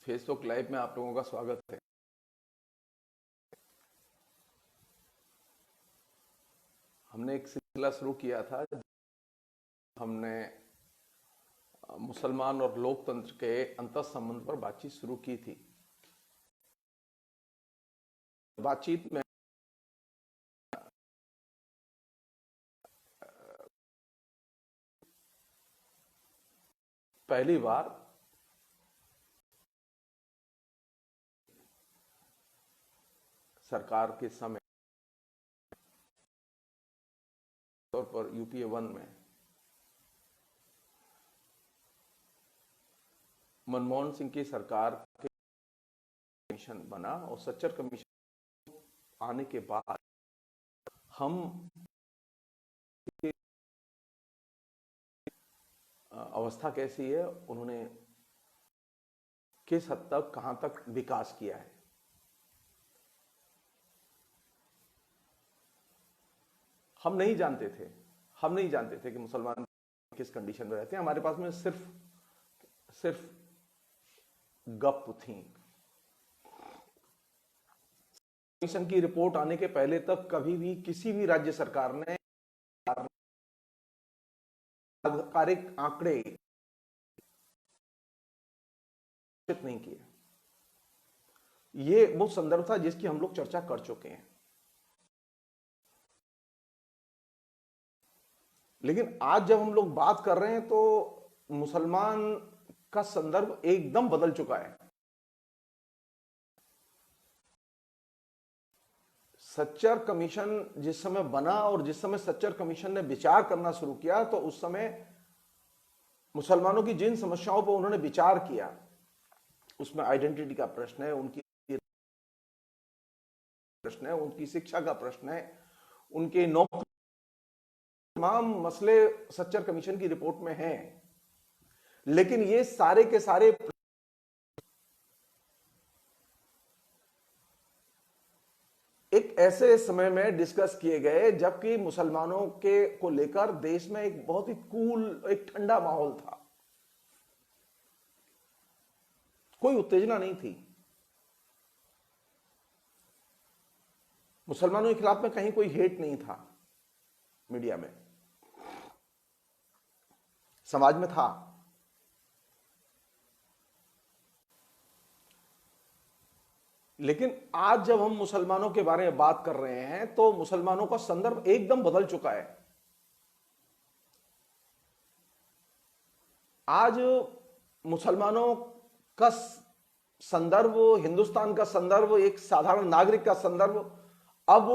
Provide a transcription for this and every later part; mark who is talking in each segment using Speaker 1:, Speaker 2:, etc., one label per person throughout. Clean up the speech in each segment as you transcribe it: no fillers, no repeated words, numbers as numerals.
Speaker 1: Facebook live में आप लोगों का स्वागत है। हमने एक सिलसिला शुरू किया था। हमने मुसलमान और लोकतंत्र के अंतर संबंध पर बातचीत शुरू की थी। बातचीत में पहली बार सरकार के समय तौर पर यूपीए 1 में मनमोहन सिंह की सरकार के कमीशन बना और सच्चर कमीशन आने के बाद हम अवस्था कैसी है, उन्होंने किस हद तक कहां तक विकास किया है। हम नहीं जानते थे कि मुसलमान किस कंडीशन में रहते हैं। हमारे पास में सिर्फ गप थी। कमीशन की रिपोर्ट आने के पहले तक कभी भी किसी भी राज्य सरकार ने आधिकारिक आंकड़े नहीं किए। ये वो संदर्भ था जिसकी हम लोग चर्चा कर चुके हैं। लेकिन आज जब हम लोग बात कर रहे हैं तो मुसलमान का संदर्भ एकदम बदल चुका है। सच्चर कमीशन जिस समय बना और जिस समय सच्चर कमीशन ने विचार करना शुरू किया, तो उस समय मुसलमानों की जिन समस्याओं पर उन्होंने विचार किया, उसमें आइडेंटिटी का प्रश्न है, उनकी शिक्षा का प्रश्न है, उनके नौकरी, तमाम मसले सच्चर कमीशन की रिपोर्ट में हैं। लेकिन ये सारे के सारे एक ऐसे समय में डिस्कस किए गए जबकि मुसलमानों के को लेकर देश में एक बहुत ही कूल, एक ठंडा माहौल था। कोई उत्तेजना नहीं थी। मुसलमानों के खिलाफ में कहीं कोई हेट नहीं था। मीडिया में, समाज में था। लेकिन आज जब हम मुसलमानों के बारे में बात कर रहे हैं तो मुसलमानों का संदर्भ एकदम बदल चुका है। आज मुसलमानों का संदर्भ, हिंदुस्तान का संदर्भ, एक साधारण नागरिक का संदर्भ अब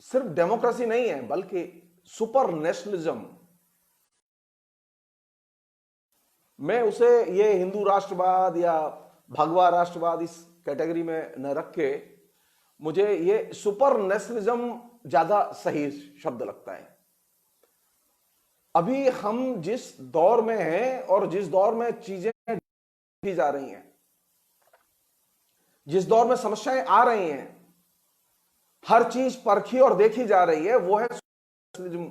Speaker 1: सिर्फ डेमोक्रेसी नहीं है, बल्कि सुपर नेशनलिज्म। मैं उसे ये हिंदू राष्ट्रवाद या भगवा राष्ट्रवाद इस कैटेगरी में न रख के मुझे ये सुपर नेशनलिज्म ज्यादा सही शब्द लगता है। अभी हम जिस दौर में हैं और जिस दौर में चीजें की जा रही हैं, जिस दौर में समस्याएं आ रही हैं, हर चीज परखी और देखी जा रही है, वो है नेशनलिज्म।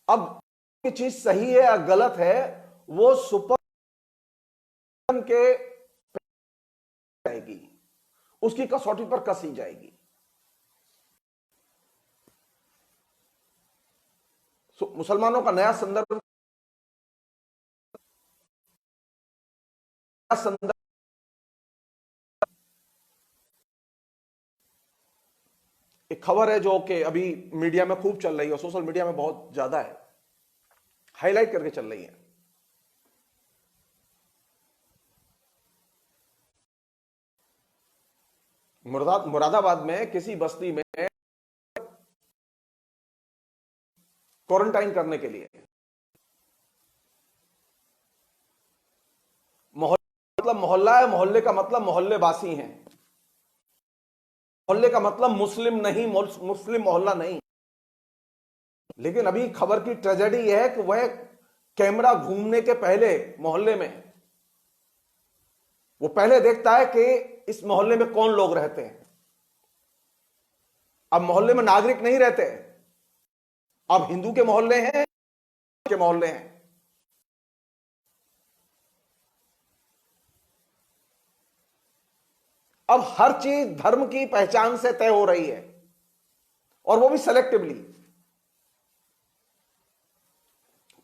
Speaker 1: अब ये चीज सही है या गलत है, वो सुपर के जाएगी, उसकी कसौटी पर कसी जाएगी। मुसलमानों का नया संदर्भ एक खबर है जो कि अभी मीडिया में खूब चल रही है, सोशल मीडिया में बहुत ज्यादा है, हाईलाइट करके चल रही है। मुरादाबाद में किसी बस्ती में क्वारंटाइन करने के लिए, मतलब मोहल्ला है, मोहल्ले का मतलब मोहल्ले वासी हैं, मोहल्ले का मतलब मुस्लिम नहीं, मुस्लिम मोहल्ला नहीं। लेकिन अभी खबर की ट्रेजेडी यह है कि वह कैमरा घूमने के पहले मोहल्ले में वो पहले देखता है कि इस मोहल्ले में कौन लोग रहते हैं। अब मोहल्ले में नागरिक नहीं रहते, अब हिंदू के मोहल्ले हैं, के मोहल्ले हैं। अब हर चीज धर्म की पहचान से तय हो रही है, और वो भी सेलेक्टिवली।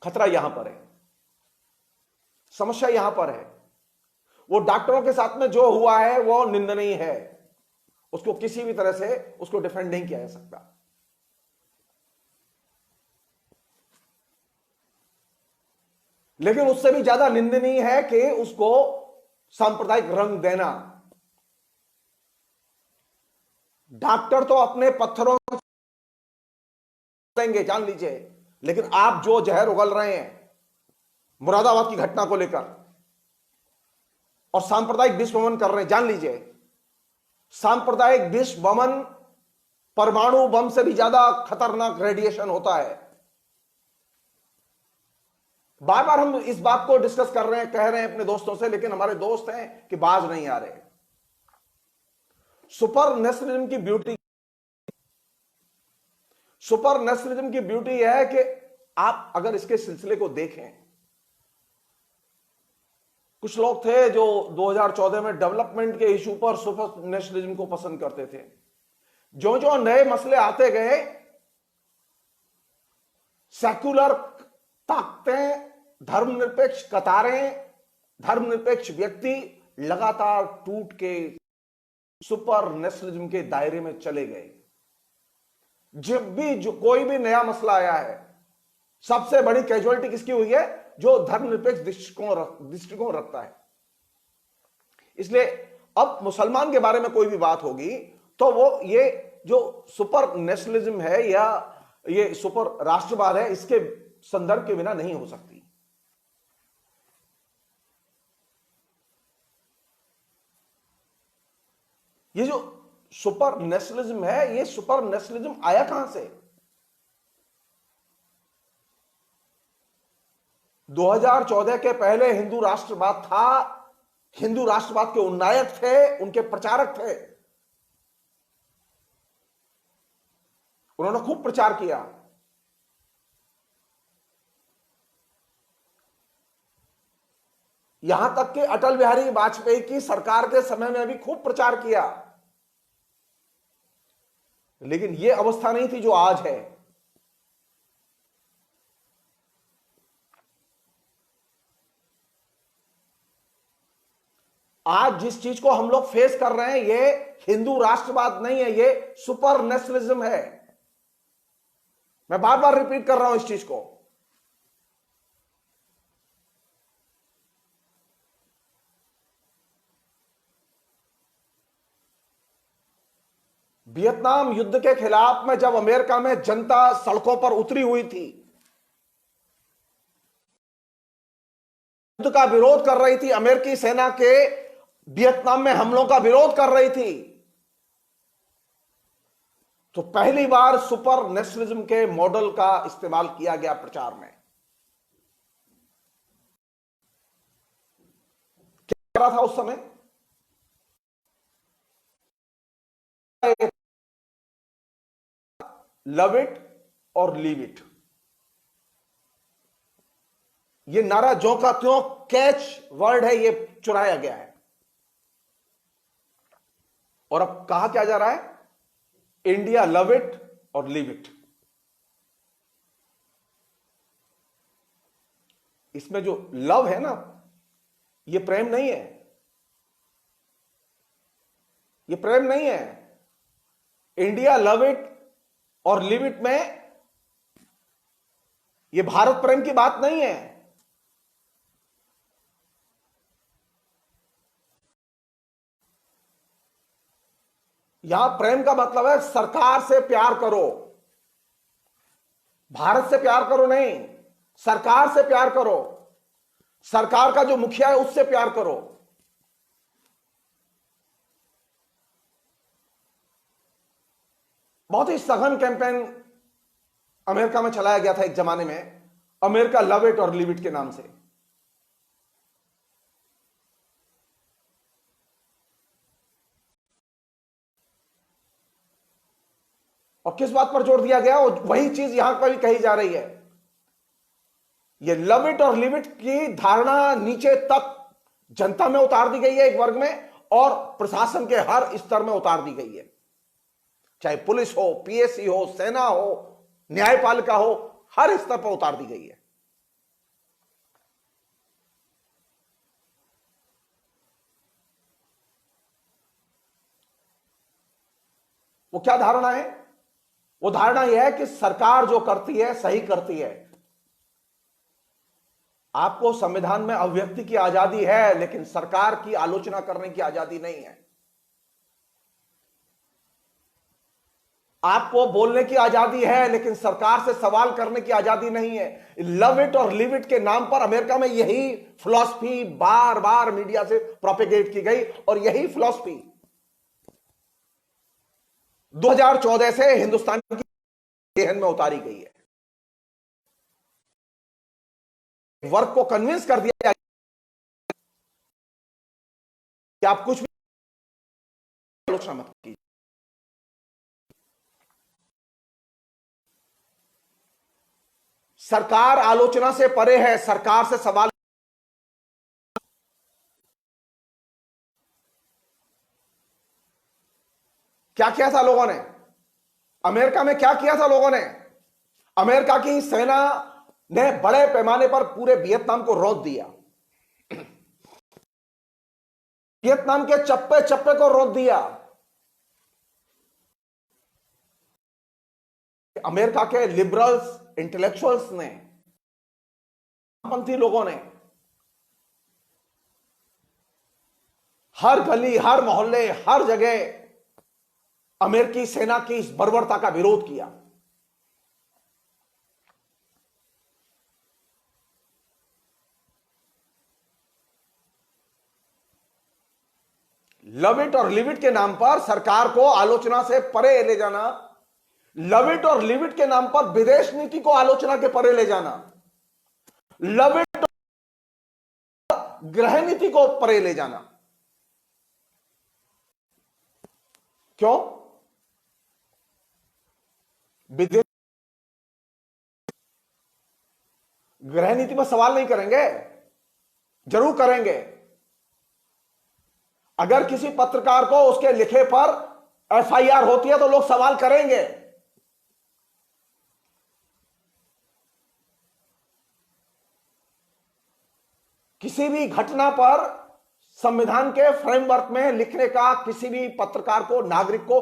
Speaker 1: खतरा यहां पर है, समस्या यहां पर है। वो डॉक्टरों के साथ में जो हुआ है वो निंदनीय है, उसको किसी भी तरह से उसको डिफेंड नहीं किया जा सकता। लेकिन उससे भी ज्यादा निंदनीय है कि उसको सांप्रदायिक रंग देना। डॉक्टर तो अपने पत्थरों देंगे, जान लीजिए, लेकिन आप जो जहर उगल रहे हैं मुरादाबाद की घटना को लेकर और सांप्रदायिक विश्व वमन कर रहे हैं, जान लीजिए, सांप्रदायिक विश्व वमन परमाणु बम से भी ज्यादा खतरनाक रेडिएशन होता है। बार बार हम इस बात को डिस्कस कर रहे हैं, कह रहे हैं अपने दोस्तों से, लेकिन हमारे दोस्त हैं कि बाज नहीं आ रहे। सुपर नेशनलिज्म की ब्यूटी, सुपर नेशनलिज्म की ब्यूटी है कि आप अगर इसके सिलसिले को देखें, कुछ लोग थे जो 2014 में डेवलपमेंट के इशू पर सुपर नेशनलिज्म को पसंद करते थे। जो जो नए मसले आते गए, सेक्युलर ताकतें, धर्मनिरपेक्ष कतारें, धर्मनिरपेक्ष व्यक्ति लगातार टूट के सुपर नेशनलिज्म के दायरे में चले गए। जब भी जो कोई भी नया मसला आया है, सबसे बड़ी कैजुअलिटी किसकी हुई है? जो धर्मनिरपेक्ष दृष्टिकोण रखता है। इसलिए अब मुसलमान के बारे में कोई भी बात होगी तो वो ये जो सुपर नेशनलिज्म है या ये सुपर राष्ट्रवाद है, इसके संदर्भ के बिना नहीं हो सकती। ये जो सुपर नेशनलिज्म है, ये सुपर नेशनलिज्म आया कहां से? 2014 के पहले हिंदू राष्ट्रवाद था, हिंदू राष्ट्रवाद के उन्नायक थे, उनके प्रचारक थे, उन्होंने खूब प्रचार किया। यहां तक कि अटल बिहारी वाजपेयी की सरकार के समय में भी खूब प्रचार किया, लेकिन यह अवस्था नहीं थी जो आज है। आज जिस चीज को हम लोग फेस कर रहे हैं, ये हिंदू राष्ट्रवाद नहीं है, ये सुपर नेशनलिज्म है। मैं बार बार रिपीट कर रहा हूं इस चीज को। वियतनाम युद्ध के खिलाफ में जब अमेरिका में जनता सड़कों पर उतरी हुई थी, युद्ध का विरोध कर रही थी, अमेरिकी सेना के वियतनाम में हमलों का विरोध कर रही थी, तो पहली बार सुपर नेशनलिज्म के मॉडल का इस्तेमाल किया गया प्रचार में। क्या कर रहा था उस समय? लव इट और लीव इट, ये नारा जो का त्यों कैच वर्ड है, ये चुराया गया है। और अब कहा क्या जा रहा है? इंडिया लव इट और लीव इट। इसमें जो लव है ना, ये प्रेम नहीं है, ये प्रेम नहीं है। इंडिया लव इट और लीव इट में ये भारत प्रेम की बात नहीं है। यहां प्रेम का मतलब है सरकार से प्यार करो, भारत से प्यार करो नहीं, सरकार से प्यार करो, सरकार का जो मुखिया है उससे प्यार करो। बहुत ही सघन कैंपेन अमेरिका में चलाया गया था एक जमाने में, अमेरिका लव इट और लीव इट के नाम से। और किस बात पर जोर दिया गया? वही चीज यहां पर भी कही जा रही है। ये लव इट और लीव इट की धारणा नीचे तक जनता में उतार दी गई है एक वर्ग में, और प्रशासन के हर स्तर में उतार दी गई है, चाहे पुलिस हो, पीएससी हो, सेना हो, न्यायपालिका हो, हर स्तर पर उतार दी गई है। वो क्या धारणा है? वो धारणा यह है कि सरकार जो करती है सही करती है। आपको संविधान में अभिव्यक्ति की आजादी है, लेकिन सरकार की आलोचना करने की आजादी नहीं है। आपको बोलने की आजादी है, लेकिन सरकार से सवाल करने की आजादी नहीं है। लव इट और लिव इट के नाम पर अमेरिका में यही फिलॉसफी बार बार मीडिया से प्रोपेगेट की गई, और यही फिलॉसफी 2014 से हिंदुस्तान की जेहन में उतारी गई है। वर्ग को कन्विंस कर दिया कि आप कुछ भी आलोचना मत कीजिए। सरकार आलोचना से परे है, सरकार से सवाल। क्या किया था लोगों ने अमेरिका में? क्या किया था लोगों ने? अमेरिका की सेना ने बड़े पैमाने पर पूरे वियतनाम को रोक दिया। वियतनाम के चप्पे चप्पे को रोक दिया। अमेरिका के लिबरल्स, इंटेलेक्चुअल्स ने, पंथी लोगों ने हर गली, हर मोहल्ले, हर जगह अमेरिकी सेना की इस बर्बरता का विरोध किया। लव इट और लिव इट के नाम पर सरकार को आलोचना से परे ले जाना, लव इट और लिव इट के नाम पर विदेश नीति को आलोचना के परे ले जाना, लव इट गृह नीति को परे ले जाना। क्यों? विदेश गृह नीति पर सवाल नहीं करेंगे? जरूर करेंगे। अगर किसी पत्रकार को उसके लिखे पर एफआईआर होती है तो लोग सवाल करेंगे। किसी भी घटना पर संविधान के फ्रेमवर्क में लिखने का किसी भी पत्रकार को, नागरिक को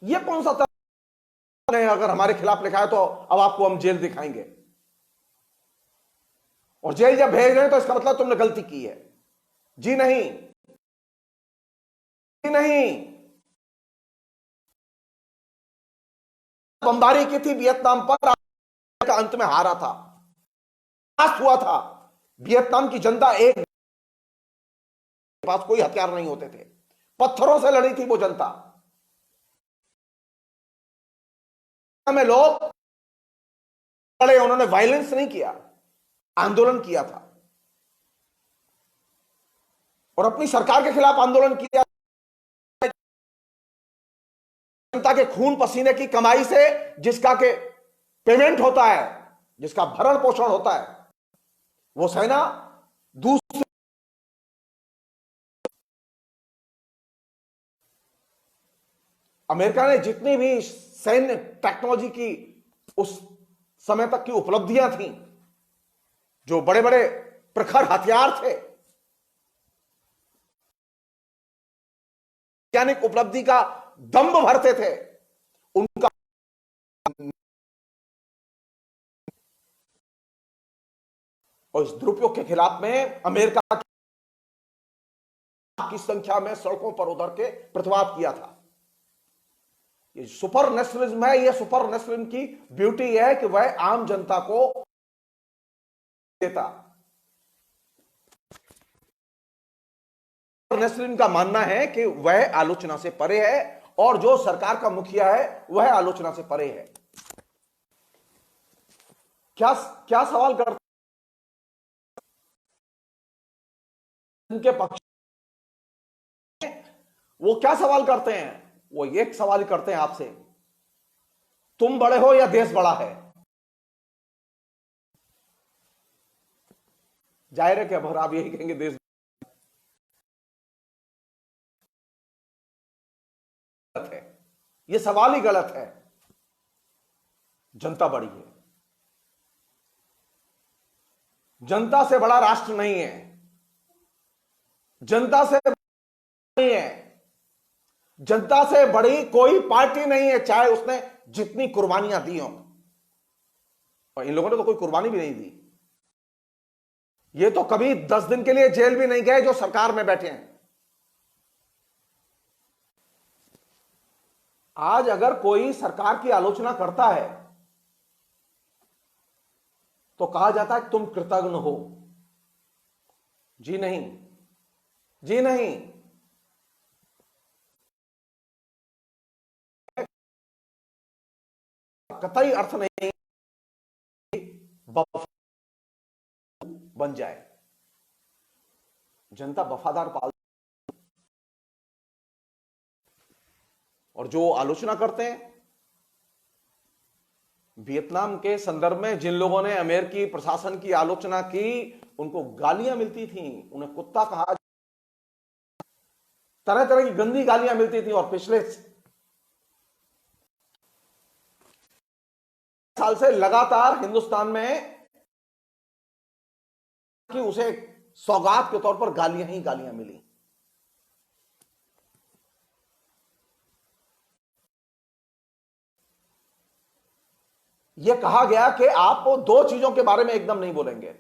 Speaker 1: यह कौन सा तर्क है? अगर हमारे खिलाफ लिखा है तो अब आपको हम जेल दिखाएंगे, और जेल जब भेज रहे हैं तो इसका मतलब तुमने गलती की है। जी नहीं, जी नहीं। बमबारी की थी वियतनाम पर, का अंत में हारा था, पास हुआ था। वियतनाम की जनता, एक के पास कोई हथियार नहीं होते थे, पत्थरों से लड़ी थी वो जनता में। लोग लड़े, उन्होंने वायलेंस नहीं किया, आंदोलन किया था, और अपनी सरकार के खिलाफ आंदोलन किया। जनता के खून पसीने की कमाई से जिसका के पेमेंट होता है, जिसका भरण पोषण होता है, वो सेना दूसरी। अमेरिका ने जितनी भी सैन्य टेक्नोलॉजी की उस समय तक की उपलब्धियां थी, जो बड़े बड़े प्रखर हथियार थे, वैज्ञानिक उपलब्धि का दंभ भरते थे, उनका और इस दुरुपयोग के खिलाफ में अमेरिका की संख्या में सड़कों पर उतर के प्रतिवाद किया था। ये सुपर नेशनलिज्म है। ये सुपर नेशनलिज्म की ब्यूटी है कि वह आम जनता को देता। नेशनलिज्म का मानना है कि वह आलोचना से परे है, और जो सरकार का मुखिया है वह आलोचना से परे है। क्या क्या सवाल करते उनके पक्ष? वो क्या सवाल करते हैं? वो एक सवाल करते हैं आपसे तुम बड़े हो या देश बड़ा है? जाहिर है कि अब आप यही कहेंगे देश गलत है। यह सवाल ही गलत है। जनता बड़ी है। जनता से बड़ा राष्ट्र नहीं है। जनता से नहीं है। जनता से बड़ी कोई पार्टी नहीं है, चाहे उसने जितनी कुर्बानियां दी हों। और इन लोगों ने तो कोई कुर्बानी भी नहीं दी। ये तो कभी 10 दिन के लिए जेल भी नहीं गए जो सरकार में बैठे हैं। आज अगर कोई सरकार की आलोचना करता है तो कहा जाता है तुम कृतज्ञ हो। जी नहीं, जी नहीं। कतई अर्थ नहीं बन जाए। जनता वफादार पाल, और जो आलोचना करते हैं वियतनाम के संदर्भ में, जिन लोगों ने अमेरिकी प्रशासन की आलोचना की उनको गालियां मिलती थीं, उन्हें कुत्ता कहा, तरह तरह की गंदी गालियां मिलती थी। और पिछले साल से लगातार हिंदुस्तान में कि उसे सौगात के तौर पर गालियां ही गालियां मिली। यह कहा गया कि आप दो चीजों के बारे में एकदम नहीं बोलेंगे,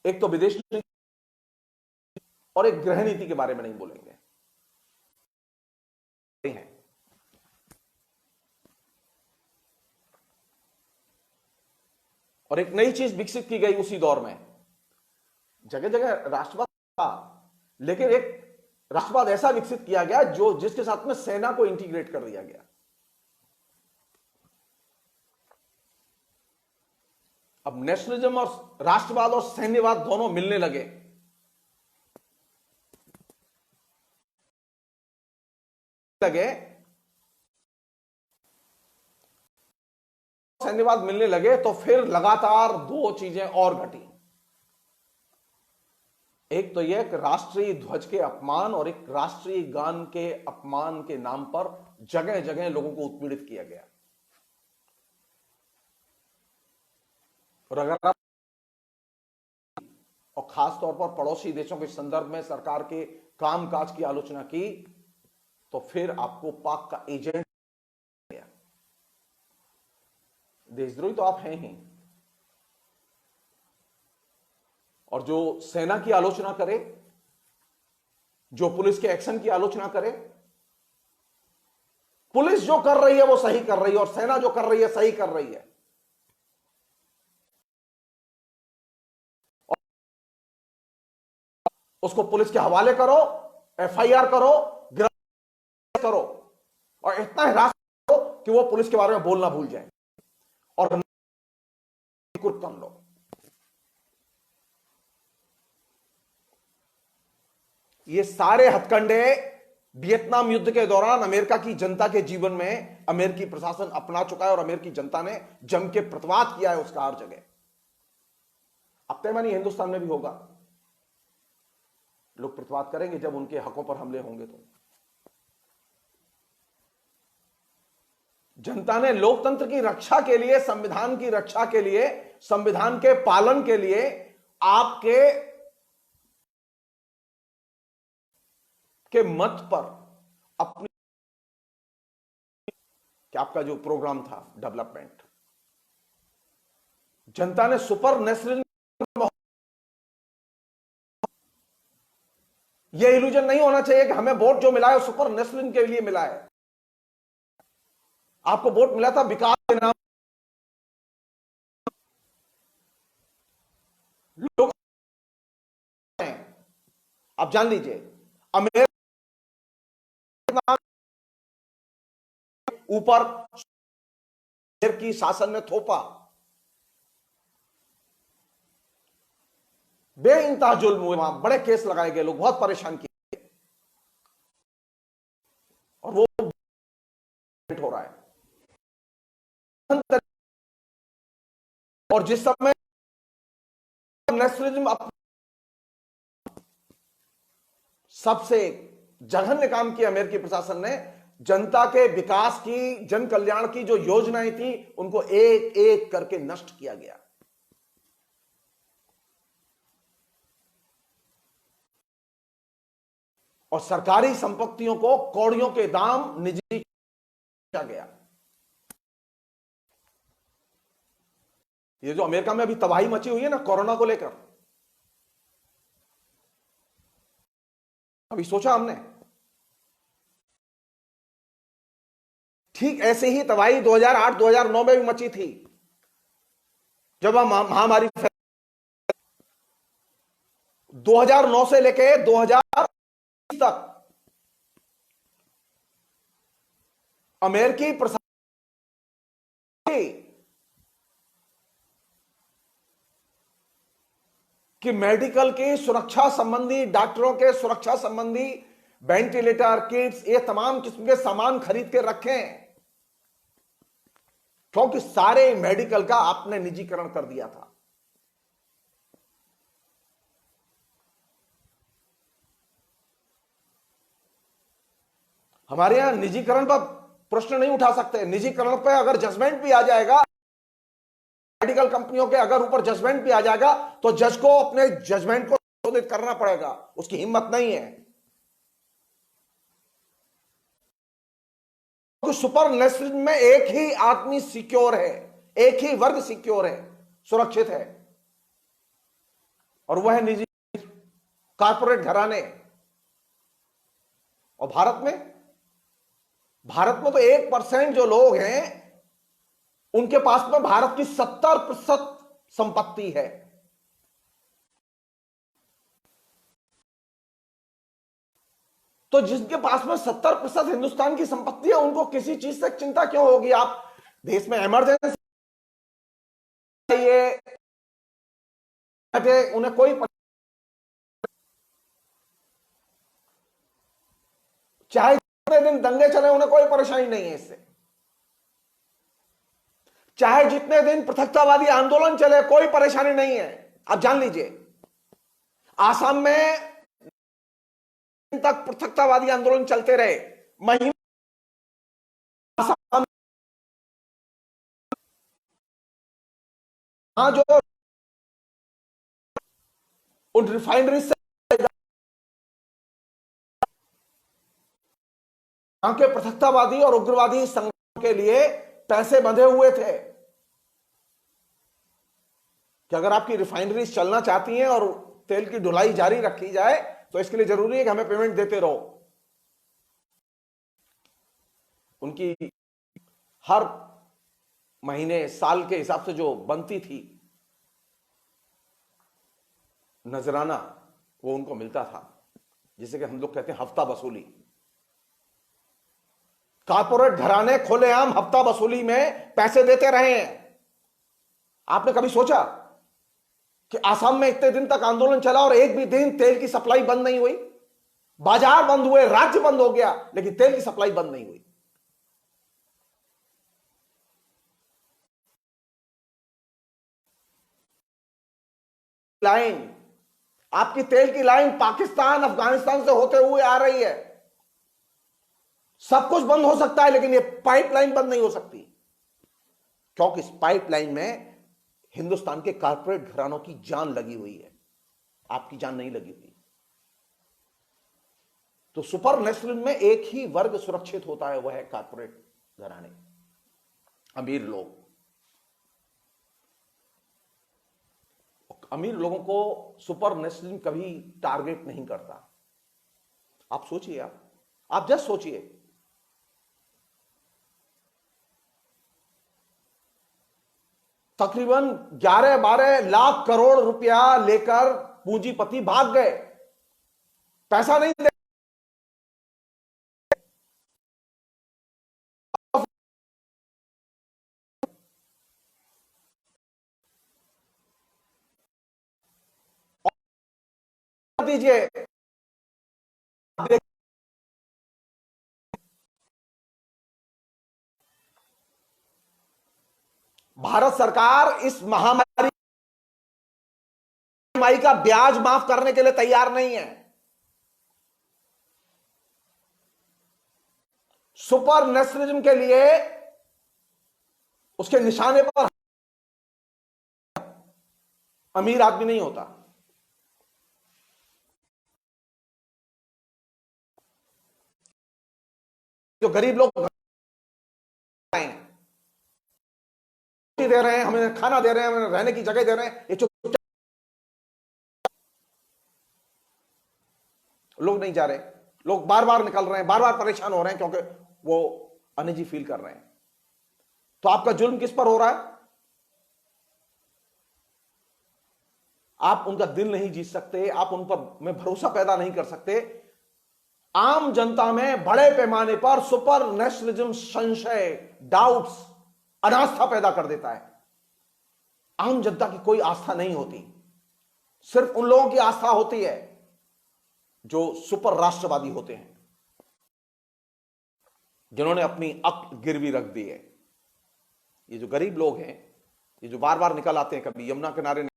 Speaker 1: एक तो विदेश नीति और एक गृह नीति के बारे में नहीं बोलेंगे। और एक नई चीज विकसित की गई उसी दौर में, जगह जगह राष्ट्रवाद था, लेकिन एक राष्ट्रवाद ऐसा विकसित किया गया जो जिसके साथ में सेना को इंटीग्रेट कर दिया गया। अब नेशनलिज्म और राष्ट्रवाद और सैन्यवाद दोनों मिलने लगे। सैन्यवाद मिलने लगे तो फिर लगातार दो चीजें और घटी। एक तो यह कि राष्ट्रीय ध्वज के अपमान और एक राष्ट्रीय गान के अपमान के नाम पर जगह जगह लोगों को उत्पीड़ित किया गया। और अगर आप और खास तौर पर पड़ोसी देशों के संदर्भ में सरकार के कामकाज की आलोचना की तो फिर आपको पाक का एजेंट, देशद्रोही तो आप हैं ही। और जो सेना की आलोचना करे, जो पुलिस के एक्शन की आलोचना करे, पुलिस जो कर रही है वो सही कर रही है और सेना जो कर रही है सही कर रही है। उसको पुलिस के हवाले करो, एफआईआर करो, गिरफ्तार करो और इतना हिरास करो कि वो पुलिस के बारे में बोलना भूल जाए और कुछ कर लो। ये सारे हथकंडे वियतनाम युद्ध के दौरान अमेरिका की जनता के जीवन में अमेरिकी प्रशासन अपना चुका है और अमेरिकी जनता ने जम के प्रतिवाद किया है उसका हर जगह। अब तय मानी हिंदुस्तान में भी होगा। लोग प्रतिवाद करेंगे जब उनके हकों पर हमले होंगे। तो जनता ने लोकतंत्र की रक्षा के लिए, संविधान की रक्षा के लिए, संविधान के पालन के लिए आपके मत पर अपनी कि आपका जो प्रोग्राम था डेवलपमेंट, जनता ने सुपर नेशनल, यह इल्यूजन नहीं होना चाहिए कि हमें वोट जो मिला है वो सुपर नेशनल के लिए मिला है। आपको वोट मिला था विकास के नाम। लोग आप जान लीजिए, अमेरिका ऊपर की शासन ने थोपा, बेइंतहा जुल्म हुए, वहां बड़े केस लगाए गए, लोग बहुत परेशान किए और वो हो रहा है। और जिस समय नेशनलिज्म सबसे जघन्य काम किया अमेरिकी प्रशासन ने, जनता के विकास की, जन कल्याण की जो योजनाएं थी उनको एक एक करके नष्ट किया गया। और सरकारी संपत्तियों को कौड़ियों के दाम निजी किया गया। ये जो अमेरिका में अभी तबाही मची हुई है ना कोरोना को लेकर, अभी सोचा हमने ठीक ऐसे ही तबाही 2008-2009 में भी मची थी, जब हम महामारी 2009 से लेके 2000 तक अमेरिकी प्रशासन कि मेडिकल की सुरक्षा संबंधी, डॉक्टरों के सुरक्षा संबंधी वेंटिलेटर, किट्स, ये तमाम किस्म के सामान खरीद के रखें, क्योंकि सारे मेडिकल का आपने निजीकरण कर दिया था। हमारे यहां निजीकरण पर प्रश्न नहीं उठा सकते। निजीकरण पर अगर जजमेंट भी आ जाएगा, मेडिकल कंपनियों के अगर ऊपर जजमेंट भी आ जाएगा, तो जज को अपने जजमेंट को संशोधित करना पड़ेगा, उसकी हिम्मत नहीं है। क्योंकि सुपर नेशनलिज्म में एक ही आदमी सिक्योर है, एक ही वर्ग सिक्योर है, सुरक्षित है, और वह है निजी कारपोरेट घराने। और भारत में तो 1% जो लोग हैं उनके पास में भारत की 70% संपत्ति है। तो जिनके पास में 70% हिंदुस्तान की संपत्ति है, उनको किसी चीज से चिंता क्यों होगी? आप देश में इमरजेंसी ये उन्हें कोई, चाहे जितने दिन दंगे चले उन्हें कोई परेशानी नहीं है इससे, चाहे जितने दिन पृथकतावादी आंदोलन चले कोई परेशानी नहीं है। आप जान लीजिए, आसाम में तक पृथकतावादी आंदोलन चलते रहे, महीने आसाम जो उन रिफाइनरी से वहां के पृथकतावादी और उग्रवादी संगठनों के लिए पैसे बंधे हुए थे कि अगर आपकी रिफाइनरीज चलना चाहती हैं और तेल की ढुलाई जारी रखी जाए तो इसके लिए जरूरी है कि हमें पेमेंट देते रहो। उनकी हर महीने, साल के हिसाब से जो बनती थी नजराना, वो उनको मिलता था, जिसे कि हम लोग कहते हैं हफ्ता वसूली। कारपोरेट घराने खुलेआम हफ्ता वसूली में पैसे देते रहे हैं। आपने कभी सोचा कि आसाम में इतने दिन तक आंदोलन चला और एक भी दिन तेल की सप्लाई बंद नहीं हुई? बाजार बंद हुए, राज्य बंद हो गया, लेकिन तेल की सप्लाई बंद नहीं हुई। लाइन, आपकी तेल की लाइन पाकिस्तान, अफगानिस्तान से होते हुए आ रही है। सब कुछ बंद हो सकता है, लेकिन ये पाइपलाइन बंद नहीं हो सकती, क्योंकि इस पाइपलाइन में हिंदुस्तान के कारपोरेट घरानों की जान लगी हुई है, आपकी जान नहीं लगी हुई। तो सुपर नेशनलिज्म में एक ही वर्ग सुरक्षित होता है, वह है कारपोरेट घराने, अमीर लोग। अमीर लोगों को सुपर नेशनलिज्म कभी टारगेट नहीं करता। आप सोचिए, आप जस्ट सोचिए, तकरीबन 11-12 लाख करोड़ रुपया लेकर पूंजीपति भाग गए, पैसा नहीं दे। दीजिए, भारत सरकार इस महामारी का ब्याज माफ करने के लिए तैयार नहीं है। सुपर नेशनलिज्म के लिए उसके निशाने पर अमीर आदमी नहीं होता। जो गरीब लोग दे रहे हैं, हमें खाना दे रहे हैं, हमें रहने की जगह दे रहे हैं, ये चुपचाप लोग नहीं जा रहे। लोग बार बार निकल रहे हैं, बार बार परेशान हो रहे हैं क्योंकि वो अनईजी फील कर रहे हैं। तो आपका जुल्म किस पर हो रहा है? आप उनका दिल नहीं जीत सकते, आप उन पर में भरोसा पैदा नहीं कर सकते। आम जनता में बड़े पैमाने पर सुपर नेशनलिज्म संशय, डाउट्स, अनास्था पैदा कर देता है। आम जनता की कोई आस्था नहीं होती, सिर्फ उन लोगों की आस्था होती है जो सुपर राष्ट्रवादी होते हैं, जिन्होंने अपनी अक्ल गिरवी रख दी है। ये जो गरीब लोग हैं, ये जो बार बार निकल आते हैं, कभी यमुना किनारे,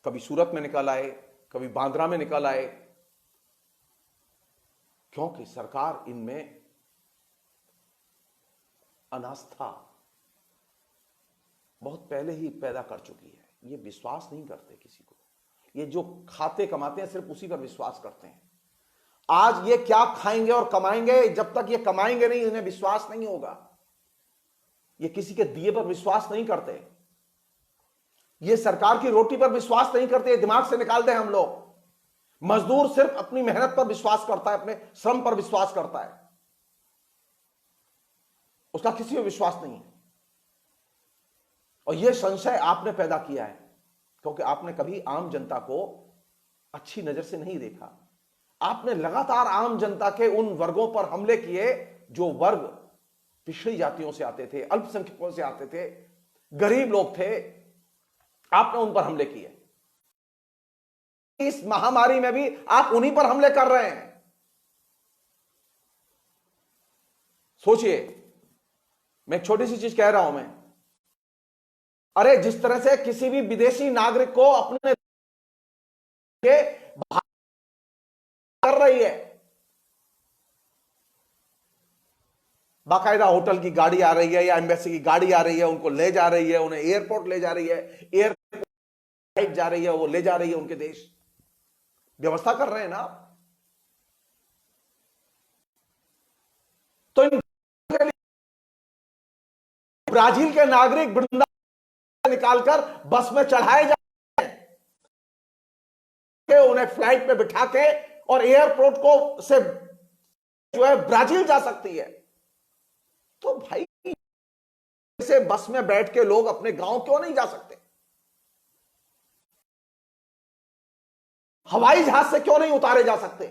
Speaker 1: कभी सूरत में निकल आए, कभी बांद्रा में निकल आए, क्योंकि सरकार इनमें अनास्था बहुत पहले ही पैदा कर चुकी है। ये विश्वास नहीं करते किसी को। ये जो खाते कमाते हैं सिर्फ उसी पर विश्वास करते हैं। आज ये क्या खाएंगे और कमाएंगे, जब तक ये कमाएंगे नहीं इन्हें विश्वास नहीं होगा। ये किसी के दिए पर विश्वास नहीं करते, ये सरकार की रोटी पर विश्वास नहीं करते। दिमाग से निकाल दें हम लोग। मजदूर सिर्फ अपनी मेहनत पर विश्वास करता है, अपने श्रम पर विश्वास करता है, उसका किसी पर विश्वास नहीं है। और यह संशय आपने पैदा किया है क्योंकि आपने कभी आम जनता को अच्छी नजर से नहीं देखा। आपने लगातार आम जनता के उन वर्गों पर हमले किए जो वर्ग पिछड़ी जातियों से आते थे, अल्पसंख्यकों से आते थे, गरीब लोग थे। आपने उन पर हमले किए। इस महामारी में भी आप उन्हीं पर हमले कर रहे हैं। सोचिए, मैं एक छोटी सी चीज कह रहा हूं मैं। अरे जिस तरह से किसी भी विदेशी नागरिक को अपने के कर रही है, बाकायदा होटल की गाड़ी आ रही है या एम्बेसी की गाड़ी आ रही है, उनको ले जा रही है, उन्हें एयरपोर्ट ले जा रही है, एयरपोर्ट जा रही है, वो ले जा रही है उनके देश। व्यवस्था कर रहे हैं ना आप। तो इन ब्राजील के नागरिक वृंदावन निकालकर बस में चढ़ाए जाते हैं, उन्हें फ्लाइट में बिठा के और एयरपोर्ट को से जो है ब्राजील जा सकती है। तो भाई से बस में बैठ के लोग अपने गांव क्यों नहीं जा सकते? हवाई जहाज से क्यों नहीं उतारे जा सकते?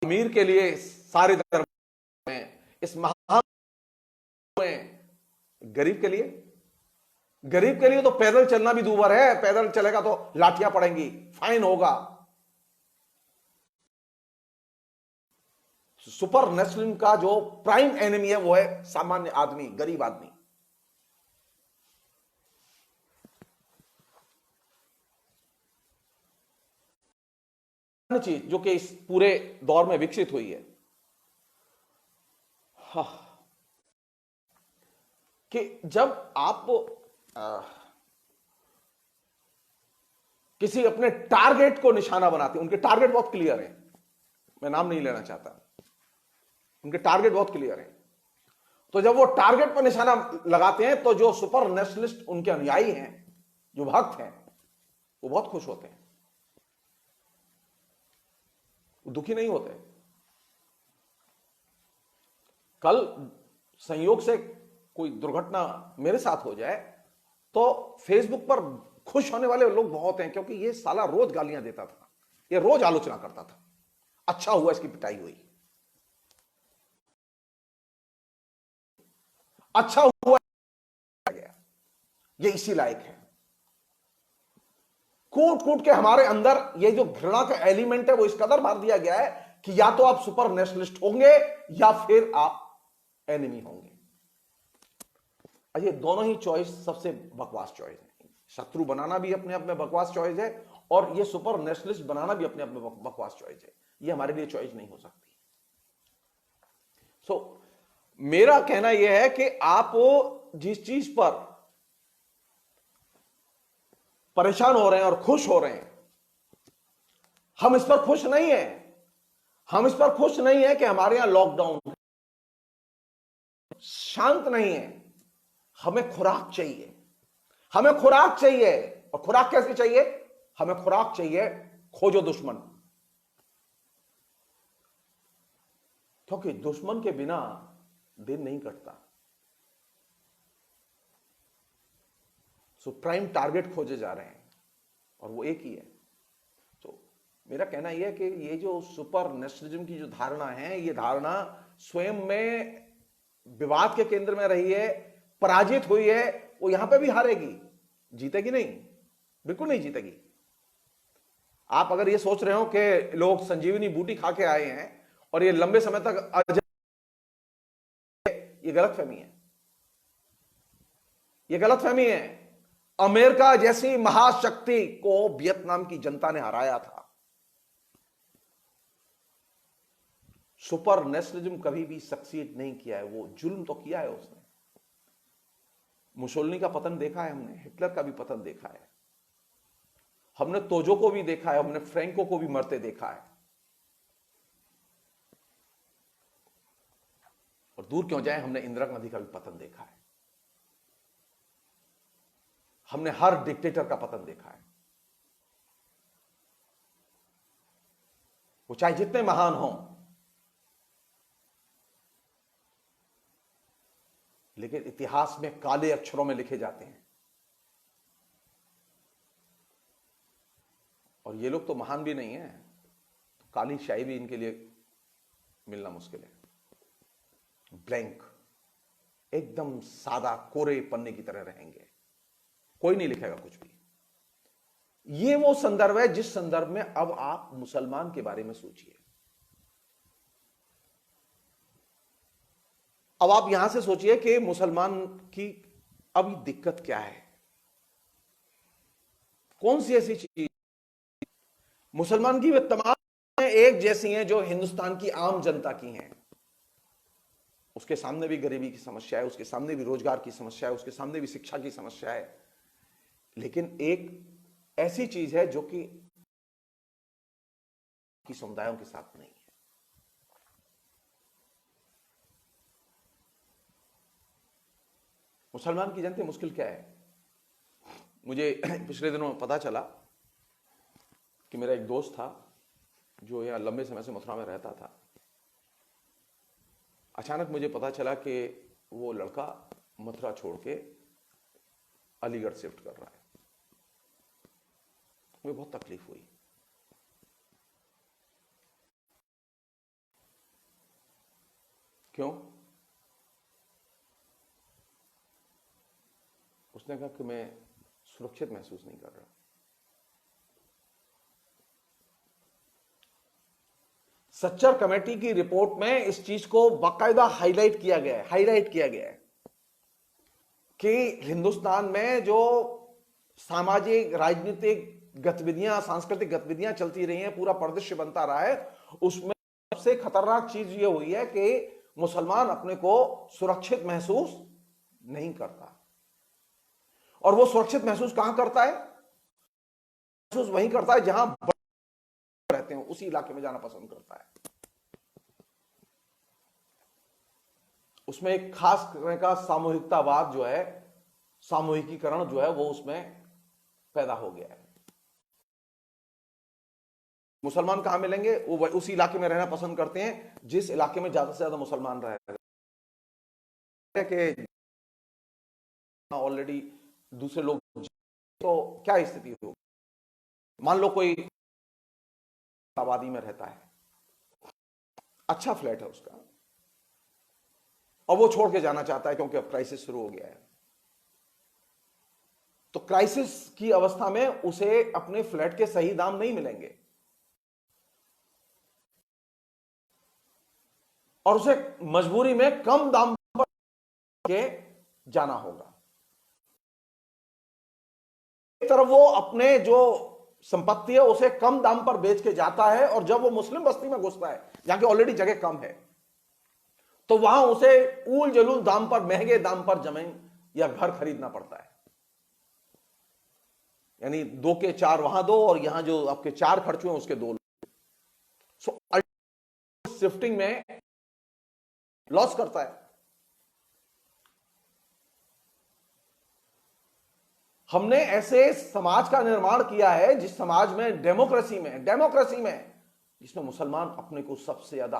Speaker 1: अमीर के लिए सारे धर्म में, इस महामारी में गरीब के लिए तो पैदल चलना भी दूभर है। पैदल चलेगा तो लाठियां पड़ेंगी, फाइन होगा। सुपर नेशनलिज्म का जो प्राइम एनिमी है वो है सामान्य आदमी, गरीब आदमी। चीज जो कि इस पूरे दौर में विकसित हुई है, कि जब आप किसी अपने टारगेट को निशाना बनाते हैं, उनके टारगेट बहुत क्लियर है, मैं नाम नहीं लेना चाहता, उनके टारगेट बहुत क्लियर है। तो जब वो टारगेट पर निशाना लगाते हैं तो जो सुपर नेशनलिस्ट उनके अनुयायी हैं, जो भक्त हैं, वो बहुत खुश होते हैं, वो दुखी नहीं होते। कल संयोग से कोई दुर्घटना मेरे साथ हो जाए तो फेसबुक पर खुश होने वाले लोग बहुत हैं, क्योंकि ये साला रोज गालियां देता था, ये रोज आलोचना करता था। अच्छा हुआ इसकी पिटाई हुई, अच्छा हुआ गया, ये इसी लायक है। कूट कूट के हमारे अंदर ये जो घृणा का एलिमेंट है वो इस कदर भर दिया गया है कि या तो आप सुपर नेशनलिस्ट होंगे या फिर आप एनिमी होंगे। ये दोनों ही चॉइस सबसे बकवास चॉइस है। शत्रु बनाना भी अपने आप में बकवास चॉइस है और ये सुपर नेशनलिस्ट बनाना भी अपने आप में बकवास चॉइस है। ये हमारे लिए चॉइस नहीं हो सकती। मेरा कहना यह है कि आप जिस चीज पर परेशान हो रहे हैं और खुश हो रहे हैं, हम इस पर खुश नहीं है। हम इस पर खुश नहीं है कि हमारे यहां लॉकडाउन शांत नहीं है। हमें खुराक चाहिए, हमें खुराक चाहिए। और खुराक कैसे चाहिए? हमें खुराक चाहिए खोजो दुश्मन, क्योंकि दुश्मन के बिना दिन नहीं कटता। प्राइम टारगेट खोजे जा रहे हैं और वो एक ही है। तो मेरा कहना यह है कि ये जो सुपर नेशनलिज्म की जो धारणा है, ये धारणा स्वयं में विवाद के केंद्र में रही है, पराजित हुई है। वो यहां पे भी हारेगी, जीतेगी नहीं, बिल्कुल नहीं जीतेगी। आप अगर ये सोच रहे हो कि लोग संजीवनी बूटी खा के आए हैं और ये लंबे समय तक, ये गलतफहमी है। ये गलतफहमी है। अमेरिका जैसी महाशक्ति को वियतनाम की जनता ने हराया था। सुपर नेशनलिज्म कभी भी सक्सीड नहीं किया है। वो जुल्म तो किया है उसने। मुसोलिनी का पतन देखा है हमने, हिटलर का भी पतन देखा है, हमने तोजो को भी देखा है, हमने फ्रैंको को भी मरते देखा है। और दूर क्यों जाए, हमने इंदिरा गांधी का भी पतन देखा है। हमने हर डिक्टेटर का पतन देखा है। वो चाहे जितने महान हों, लेकिन इतिहास में काले अक्षरों में लिखे जाते हैं। और ये लोग तो महान भी नहीं है, तो काली शाही भी इनके लिए मिलना मुश्किल है। ब्लैंक, एकदम सादा कोरे पन्ने की तरह रहेंगे, कोई नहीं लिखेगा कुछ भी। ये वो संदर्भ है जिस संदर्भ में अब आप मुसलमान के बारे में सोचिए। अब आप यहां से सोचिए कि मुसलमान की अभी दिक्कत क्या है, कौन सी ऐसी चीज। मुसलमान की वे तमाम एक जैसी हैं जो हिंदुस्तान की आम जनता की हैं। उसके सामने भी गरीबी की समस्या है, उसके सामने भी रोजगार की समस्या है, उसके सामने भी शिक्षा की समस्या है। लेकिन एक ऐसी चीज है जो कि समुदायों के साथ नहीं है। मुसलमान की जनता मुश्किल क्या है? मुझे पिछले दिनों पता चला कि मेरा एक दोस्त था जो यहां लंबे समय से मथुरा में रहता था। अचानक मुझे पता चला कि वो लड़का मथुरा छोड़ के अलीगढ़ शिफ्ट कर रहा है। मुझे बहुत तकलीफ हुई। क्यों? उसने कहा कि मैं सुरक्षित महसूस नहीं कर रहा। सच्चर कमेटी की रिपोर्ट में इस चीज को बाकायदा हाईलाइट किया गया है कि हिंदुस्तान में जो सामाजिक राजनीतिक गतिविधियां, सांस्कृतिक गतिविधियां चलती रही हैं, पूरा परिदृश्य बनता रहा है, उसमें सबसे खतरनाक चीज ये हुई है कि मुसलमान अपने को सुरक्षित महसूस नहीं करता। और वो सुरक्षित महसूस कहां करता है? महसूस वहीं करता है जहां रहते हैं, उसी इलाके में जाना पसंद करता है। उसमें एक खास तरह का सामूहिकतावाद जो है, सामूहिकीकरण जो है, वो उसमें पैदा हो गया है। मुसलमान कहां मिलेंगे? वो उसी इलाके में रहना पसंद करते हैं जिस इलाके में ज्यादा से ज्यादा मुसलमान रह के ऑलरेडी दूसरे लोग। तो क्या स्थिति होगी? मान लो कोई आबादी में रहता है, अच्छा फ्लैट है उसका, और वो छोड़ के जाना चाहता है क्योंकि अब क्राइसिस शुरू हो गया है। तो क्राइसिस की अवस्था में उसे अपने फ्लैट के सही दाम नहीं मिलेंगे और उसे मजबूरी में कम दाम पर के जाना होगा। एक तरफ वो अपने जो संपत्ति है उसे कम दाम पर बेच के जाता है और जब वो मुस्लिम बस्ती में घुसता है जहां की ऑलरेडी जगह कम है तो वहां उसे ऊल जलूल दाम पर, महंगे दाम पर जमीन या घर खरीदना पड़ता है। यानी 2 के 4 वहां दो और यहां जो आपके 4 खर्च हुए उसके 2। सो शिफ्टिंग में लॉस करता है। हमने ऐसे समाज का निर्माण किया है जिस समाज में डेमोक्रेसी में जिसमें मुसलमान अपने को सबसे ज्यादा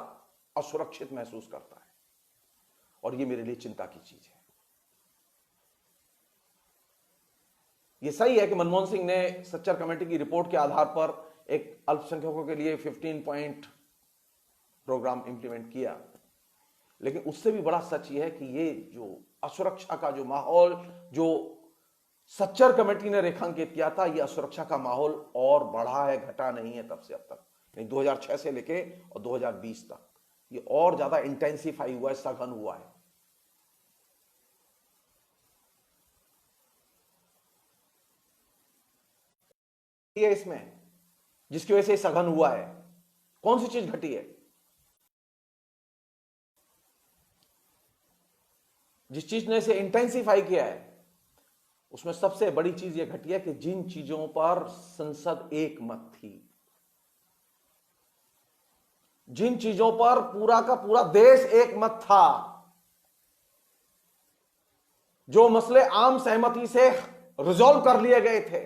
Speaker 1: असुरक्षित महसूस करता है और यह मेरे लिए चिंता की चीज है। यह सही है कि मनमोहन सिंह ने सच्चर कमेटी की रिपोर्ट के आधार पर एक अल्पसंख्यकों के लिए 15 पॉइंट प्रोग्राम इंप्लीमेंट किया, लेकिन उससे भी बड़ा सच यह है कि ये जो असुरक्षा का जो माहौल जो सच्चर कमेटी ने रेखांकित किया था, यह असुरक्षा का माहौल और बढ़ा है, घटा नहीं है तब से अब तक। 2006 से लेके और 2020 तक ये और ज्यादा इंटेंसिफाई हुआ है, सघन हुआ है। ये इसमें जिसकी वजह से सघन हुआ है, कौन सी चीज घटी है? जिस चीज ने इसे इंटेंसिफाई किया है उसमें सबसे बड़ी चीज यह घटी है कि जिन चीजों पर संसद एक मत थी, जिन चीजों पर पूरा का पूरा देश एक मत था, जो मसले आम सहमति से रिजॉल्व कर लिए गए थे,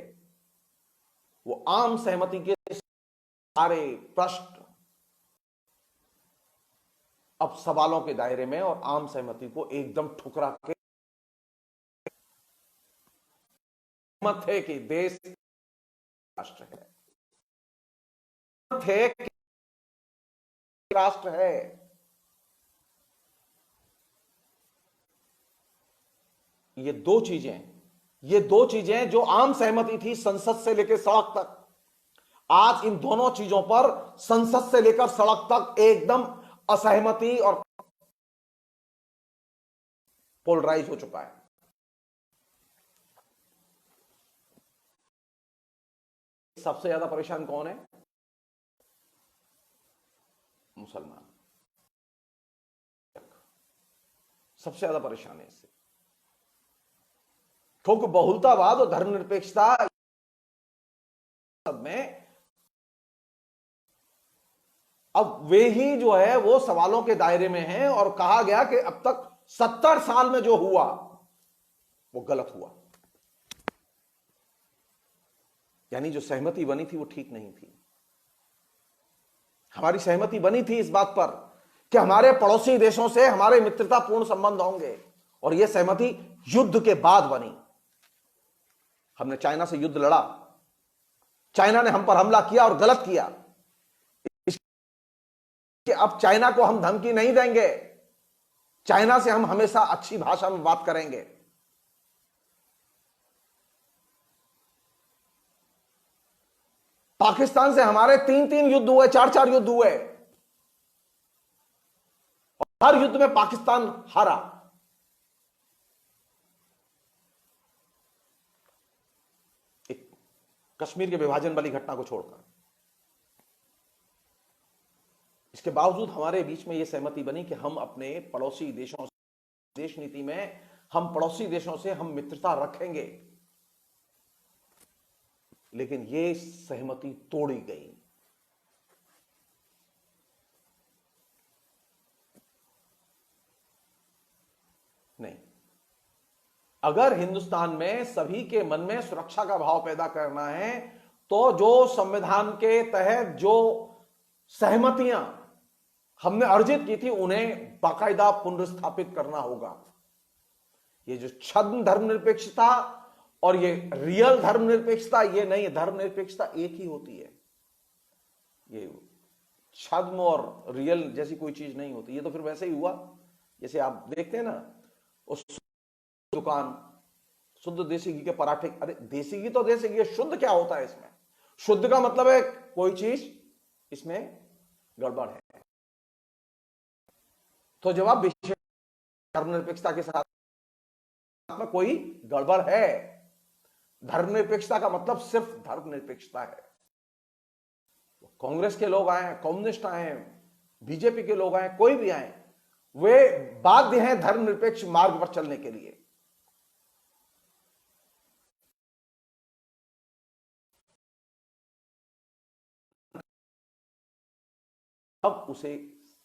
Speaker 1: वो आम सहमति के सारे प्रश्न अब सवालों के दायरे में और आम सहमति को एकदम ठुकरा के मत है कि देश राष्ट्र है, थे कि राष्ट्र है। ये दो चीजें जो आम सहमति थी संसद से लेकर सड़क तक, आज इन दोनों चीजों पर संसद से लेकर सड़क तक एकदम असहमति और पोलराइज हो चुका है। सबसे ज्यादा परेशान कौन है? मुसलमान सबसे ज्यादा परेशान है इससे, क्योंकि बहुलतावाद और धर्मनिरपेक्षता में अब वे ही जो है वो सवालों के दायरे में हैं और कहा गया कि अब तक 70 साल में जो हुआ वो गलत हुआ। यानी जो सहमति बनी थी वो ठीक नहीं थी। हमारी सहमति बनी थी इस बात पर कि हमारे पड़ोसी देशों से हमारे मित्रतापूर्ण संबंध होंगे और यह सहमति युद्ध के बाद बनी। हमने चाइना से युद्ध लड़ा, चाइना ने हम पर हमला किया और गलत किया, कि अब चाइना को हम धमकी नहीं देंगे, चाइना से हम हमेशा अच्छी भाषा में बात करेंगे। पाकिस्तान से हमारे 3-3 युद्ध हुए, 4-4 युद्ध हुए और हर युद्ध में पाकिस्तान हारा। एक कश्मीर के विभाजन वाली घटना को छोड़कर, इसके बावजूद हमारे बीच में यह सहमति बनी कि हम अपने पड़ोसी देशों से, देश नीति में हम पड़ोसी देशों से हम मित्रता रखेंगे, लेकिन यह सहमति तोड़ी गई। नहीं, अगर हिंदुस्तान में सभी के मन में सुरक्षा का भाव पैदा करना है तो जो संविधान के तहत जो सहमतियां हमने अर्जित की थी उन्हें बाकायदा पुनर्स्थापित करना होगा। ये जो छद्म धर्मनिरपेक्षता और ये रियल धर्मनिरपेक्षता, ये नहीं, धर्मनिरपेक्षता एक ही होती है। ये छद्म और रियल जैसी कोई चीज नहीं होती। ये तो फिर वैसे ही हुआ जैसे आप देखते हैं ना, उस दुकान शुद्ध देसी घी के पराठे। अरे देसी घी तो देसी घी है, शुद्ध क्या होता है इसमें? शुद्ध का मतलब है कोई चीज इसमें गड़बड़ है। तो जवाब विशेष धर्मनिरपेक्षता के साथ में कोई गड़बड़ है। धर्मनिरपेक्षता का मतलब सिर्फ धर्मनिरपेक्षता है। कांग्रेस के लोग आए, कम्युनिस्ट आए, बीजेपी के लोग आए, कोई भी आए, वे बाध्य हैं धर्मनिरपेक्ष मार्ग पर चलने के लिए। अब उसे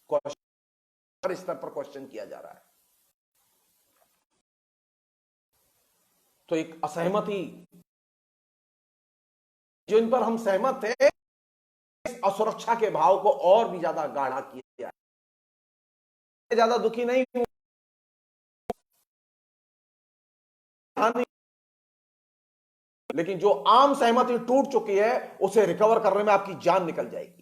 Speaker 1: क्वेश्चन स्तर पर क्वेश्चन किया जा रहा है। तो एक असहमति, जो इन पर हम सहमत थे, इस असुरक्षा के भाव को और भी ज्यादा गाढ़ा किया, ज्यादा दुखी नहीं हूं, लेकिन जो आम सहमति टूट चुकी है उसे रिकवर करने में आपकी जान निकल जाएगी।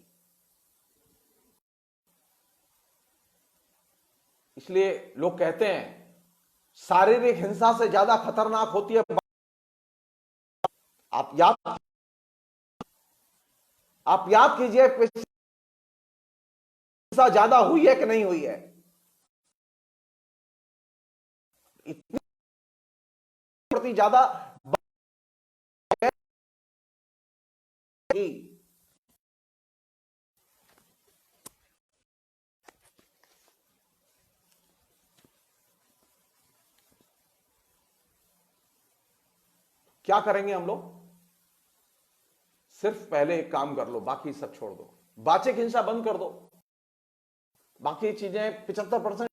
Speaker 1: इसलिए लोग कहते हैं शारीरिक हिंसा से ज्यादा खतरनाक होती है। आप याद कीजिए हिंसा ज्यादा हुई है कि नहीं हुई है? इतनी प्रति ज्यादा क्या करेंगे हम लोग? सिर्फ पहले एक काम कर लो, बाकी सब छोड़ दो। वाचिक हिंसा बंद कर दो, बाकी चीजें 75%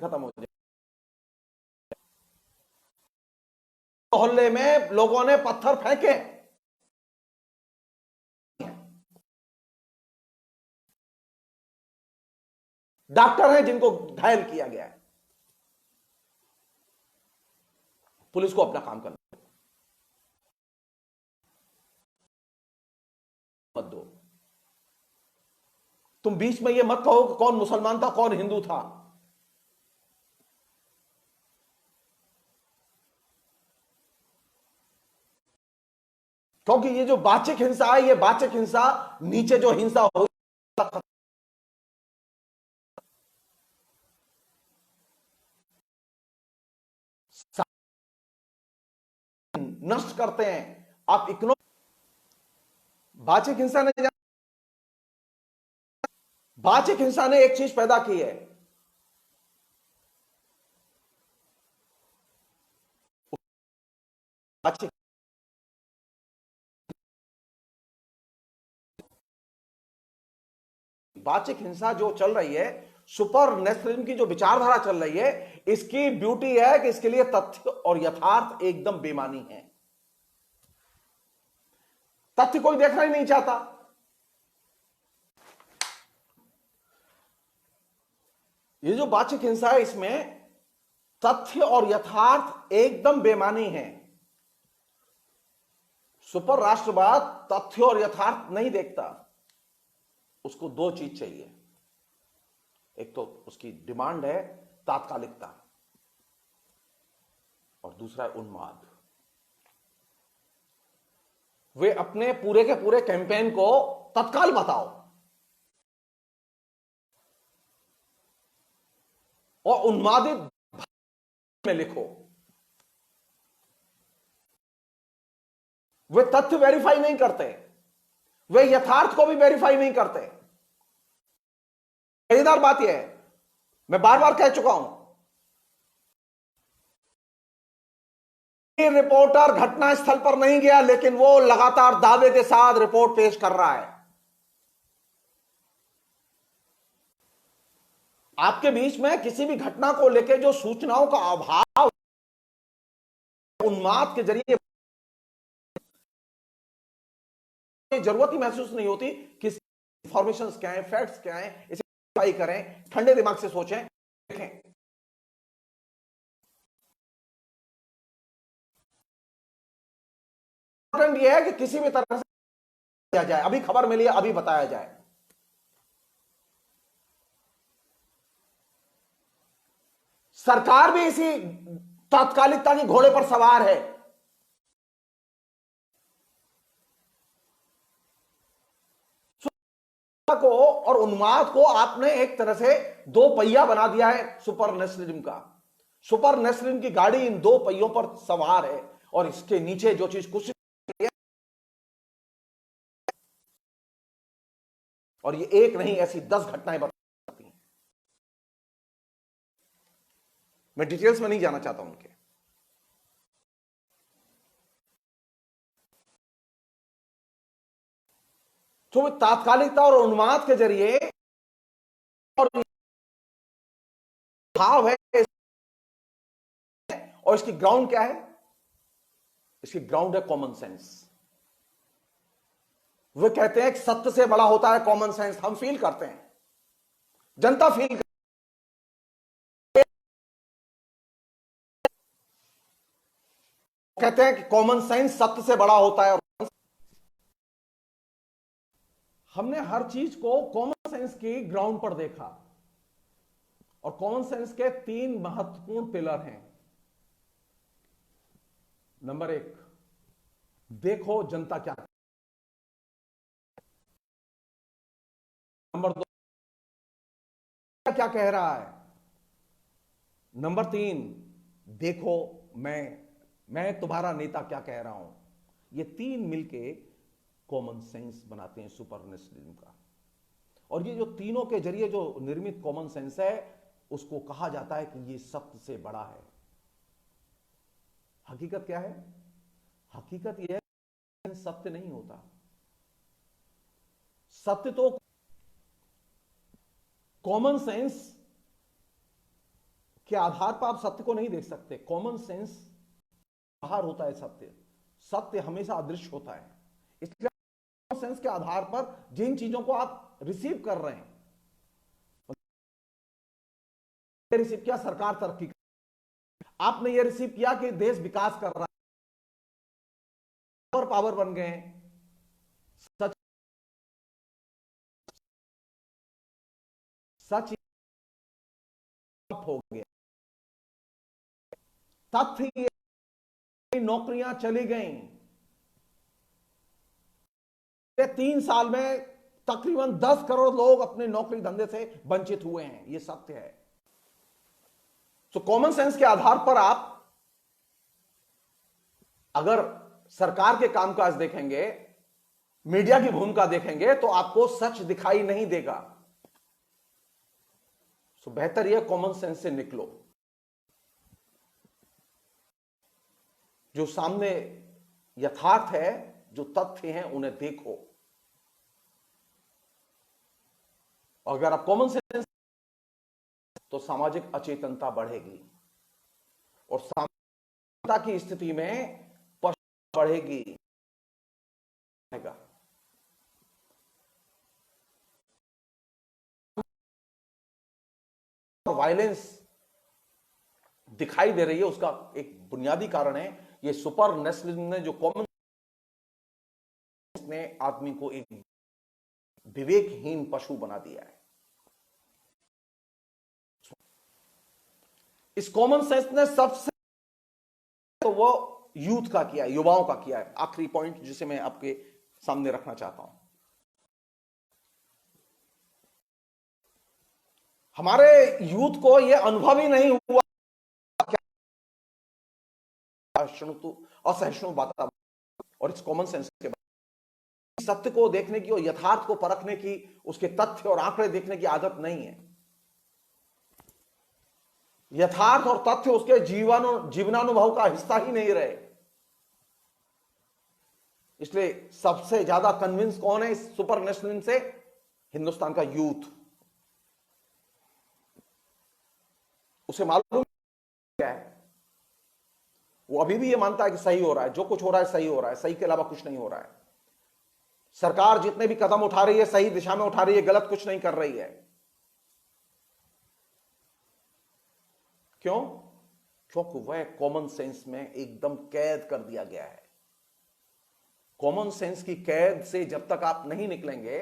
Speaker 1: खत्म हो जाए। मोहल्ले में लोगों ने पत्थर फेंके, डॉक्टर हैं जिनको घायल किया गया है। पुलिस को अपना काम करना मत दो। तुम बीच में यह मत कहो कि कौन मुसलमान था कौन हिंदू था। क्योंकि ये जो वाचिक हिंसा है, ये वाचिक हिंसा नीचे जो हिंसा हो नष्ट करते हैं। आप इग्नोर, वाचिक हिंसा ने एक चीज पैदा की है, वाचिक हिंसा जो चल रही है, सुपर नेशनलिज्म की जो विचारधारा चल रही है, इसकी ब्यूटी है कि इसके लिए तथ्य और यथार्थ एकदम बेमानी है। तथ्य कोई देखना ही नहीं चाहता। ये जो वाचिक हिंसा है, इसमें तथ्य और यथार्थ एकदम बेमानी है। सुपर राष्ट्रवाद तथ्य और यथार्थ नहीं देखता, उसको दो चीज चाहिए। एक तो उसकी डिमांड है तात्कालिकता, और दूसरा है उन्माद। वे अपने पूरे के पूरे कैंपेन को तत्काल बताओ और उन्मादित में लिखो। वे तथ्य वेरीफाई नहीं करते, वे यथार्थ को भी वेरीफाई नहीं करते। मजेदार बात यह है, मैं बार बार कह चुका हूं, रिपोर्टर घटना स्थल पर नहीं गया, लेकिन वो लगातार दावे के साथ रिपोर्ट पेश कर रहा है। आपके बीच में किसी भी घटना को लेकर जो सूचनाओं का अभाव उन्माद के जरिए जरूरत ही महसूस नहीं होती कि इंफॉर्मेशन क्या है, फैक्ट्स क्या है, इसे वेरीफाई करें, ठंडे दिमाग से सोचें, देखें। यह है कि किसी भी तरह से किया जाए, अभी खबर मिली है अभी बताया जाए। सरकार भी इसी तात्कालिकता के घोड़े पर सवार है। को और उन्माद को आपने एक तरह से दो पहिया बना दिया है सुपर नेशनलिज्म का। सुपर नेशनलिज्म की गाड़ी इन दो पहियों पर सवार है और इसके नीचे जो चीज कुछ और ये एक नहीं ऐसी 10 घटनाएं बताती हैं। मैं डिटेल्स में नहीं जाना चाहता उनके। तो तात्कालिकता और उन्माद के जरिए और भाव है और इसकी ग्राउंड क्या है? इसकी ग्राउंड है कॉमन सेंस। वे कहते हैं कि सत्य से बड़ा होता है कॉमन सेंस। हम फील करते हैं, जनता फील करती है। कहते हैं कि कॉमन सेंस सत्य से बड़ा होता है। हमने हर चीज को कॉमन सेंस की ग्राउंड पर देखा और कॉमन सेंस के 3 महत्वपूर्ण पिलर हैं। नंबर 1, देखो जनता क्या। नंबर 2, क्या कह रहा है। नंबर 3, देखो मैं तुम्हारा नेता क्या कह रहा हूं। ये 3 मिलके कॉमन सेंस बनाते हैं सुपर नेशनलिज्म का। और ये जो तीनों के जरिए जो निर्मित कॉमन सेंस है उसको कहा जाता है कि ये सत्य से बड़ा है। हकीकत क्या है? हकीकत यह है सत्य नहीं होता। सत्य तो कॉमन सेंस के आधार पर आप सत्य को नहीं देख सकते। कॉमन सेंस बाहर होता है सत्य। सत्य हमेशा अदृश्य होता है। इसलिए कॉमन सेंस के आधार पर जिन चीजों को आप रिसीव कर रहे हैं, रिसीव किया सरकार तरक्की, आपने ये रिसीव किया कि देश विकास कर रहा है और पावर बन गए हैं। सच सच हो गया। तथ्य नौकरियां चली गई। 3 साल में तकरीबन 10 करोड़ लोग अपने नौकरी धंधे से वंचित हुए हैं। यह सत्य है। तो कॉमन सेंस के आधार पर आप अगर सरकार के कामकाज देखेंगे, मीडिया की भूमिका देखेंगे तो आपको सच दिखाई नहीं देगा। तो बेहतर यह कॉमन सेंस से निकलो। जो सामने यथार्थ है, जो तथ्य हैं, उन्हें देखो। अगर आप कॉमन सेंस तो सामाजिक अचेतनता बढ़ेगी और सामाजिकता की स्थिति में पश्चाताप बढ़ेगी। वायलेंस दिखाई दे रही है, उसका एक बुनियादी कारण है ये सुपर नेशनलिज्म ने जो कॉमन ने आदमी को एक विवेकहीन पशु बना दिया है। इस कॉमन सेंस ने सबसे तो वो यूथ का किया है, युवाओं का किया है। आखिरी पॉइंट जिसे मैं आपके सामने रखना चाहता हूं, हमारे यूथ को यह अनुभव ही नहीं हुआ असहिष्णु वातावरण और इस कॉमन सेंस के बाद सत्य को देखने की और यथार्थ को परखने की, उसके तथ्य और आंकड़े देखने की आदत नहीं है। यथार्थ और तथ्य उसके जीवनानुभव का हिस्सा ही नहीं रहे। इसलिए सबसे ज्यादा कन्विंस कौन है इस सुपर नेशनलिज्म से? हिंदुस्तान का यूथ। उसे मालूम क्या है? वो अभी भी ये मानता है कि सही हो रहा है, जो कुछ हो रहा है सही हो रहा है, सही के अलावा कुछ नहीं हो रहा है। सरकार जितने भी कदम उठा रही है सही दिशा में उठा रही है, गलत कुछ नहीं कर रही है। क्यों? क्योंकि वह कॉमन सेंस में एकदम कैद कर दिया गया है। कॉमन सेंस की कैद से जब तक आप नहीं निकलेंगे,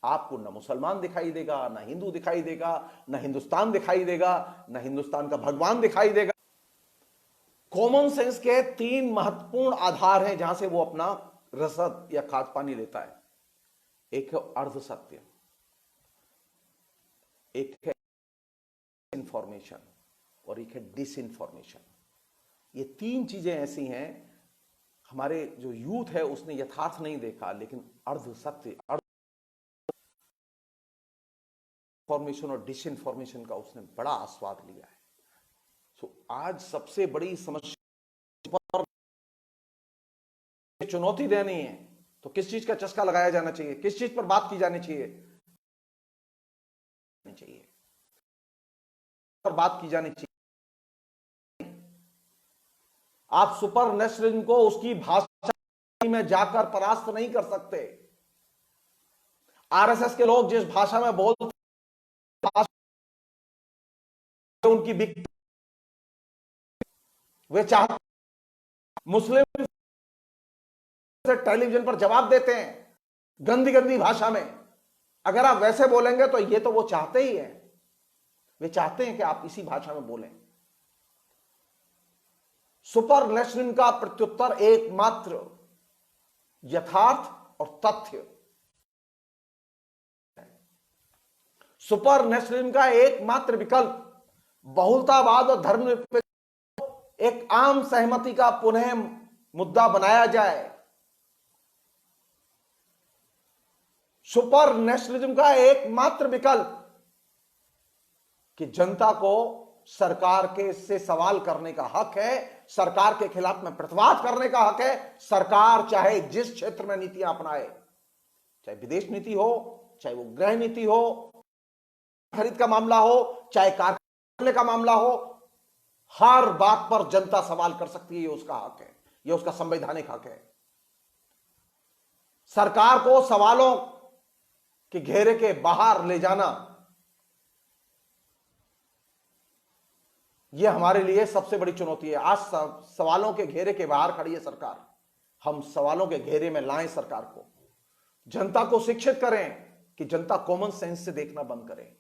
Speaker 1: आपको न मुसलमान दिखाई देगा, न हिंदू दिखाई देगा, न हिंदुस्तान दिखाई देगा, न हिंदुस्तान का भगवान दिखाई देगा। कॉमन सेंस के 3 महत्वपूर्ण आधार हैं जहां से वो अपना रसद या खाद्य पानी लेता है। एक है अर्ध सत्य, एक है इंफॉर्मेशन और एक है डिसइंफॉर्मेशन। ये तीन चीजें ऐसी हैं, हमारे जो यूथ है उसने यथार्थ नहीं देखा, लेकिन अर्ध सत्य, अर्ध इंफॉर्मेशन और डिसइंफॉर्मेशन का उसने बड़ा आस्वाद लिया है। तो आज सबसे बड़ी समस्या पर चुनौती देनी है तो किस चीज का चस्का लगाया जाना चाहिए, किस चीज पर बात की जानी चाहिए, पर बात की जानी चाहिए। आप सुपर नेशनलिज्म को उसकी भाषा में जाकर परास्त नहीं कर सकते। आरएसएस के लोग जिस भाषा में बोलते उनकी वे चाहते मुस्लिम से टेलीविजन पर जवाब देते हैं गंदी गंदी भाषा में। अगर आप वैसे बोलेंगे तो ये तो वो चाहते ही हैं, वे चाहते हैं कि आप इसी भाषा में बोलें। सुपर नेशनलिज्म का प्रत्युत्तर एकमात्र यथार्थ और तथ्य। सुपर नेशनलिज्म का एकमात्र विकल्प बहुलतावाद और धर्मनिरपेक्ष एक आम सहमति का पुनः मुद्दा बनाया जाए। सुपर नेशनलिज्म का एकमात्र विकल्प कि जनता को सरकार के से सवाल करने का हक है, सरकार के खिलाफ में प्रतिवाद करने का हक है। सरकार चाहे जिस क्षेत्र में नीतियां अपनाए, चाहे विदेश नीति हो, चाहे वो गृह नीति हो, खरीद का मामला हो, चाहे कारखाने का मामला हो, हर बात पर जनता सवाल कर सकती है। ये उसका हक है, ये उसका संवैधानिक हक है। सरकार को सवालों के घेरे के बाहर ले जाना, यह हमारे लिए सबसे बड़ी चुनौती है। आज सवालों के घेरे के बाहर खड़ी है सरकार। हम सवालों के घेरे में लाएं सरकार को, जनता को शिक्षित करें कि जनता कॉमन सेंस से देखना बंद करे।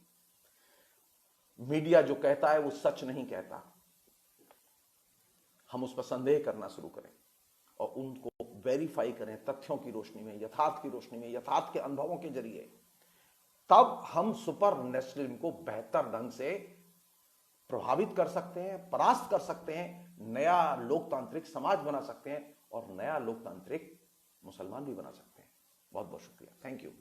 Speaker 1: मीडिया जो कहता है वो सच नहीं कहता, हम उस पर संदेह करना शुरू करें और उनको वेरीफाई करें तथ्यों की रोशनी में, यथार्थ की रोशनी में, यथार्थ के अनुभवों के जरिए। तब हम सुपर नेशनलिज्म को बेहतर ढंग से प्रभावित कर सकते हैं, परास्त कर सकते हैं, नया लोकतांत्रिक समाज बना सकते हैं और नया लोकतांत्रिक मुसलमान भी बना सकते हैं। बहुत बहुत शुक्रिया, थैंक यू।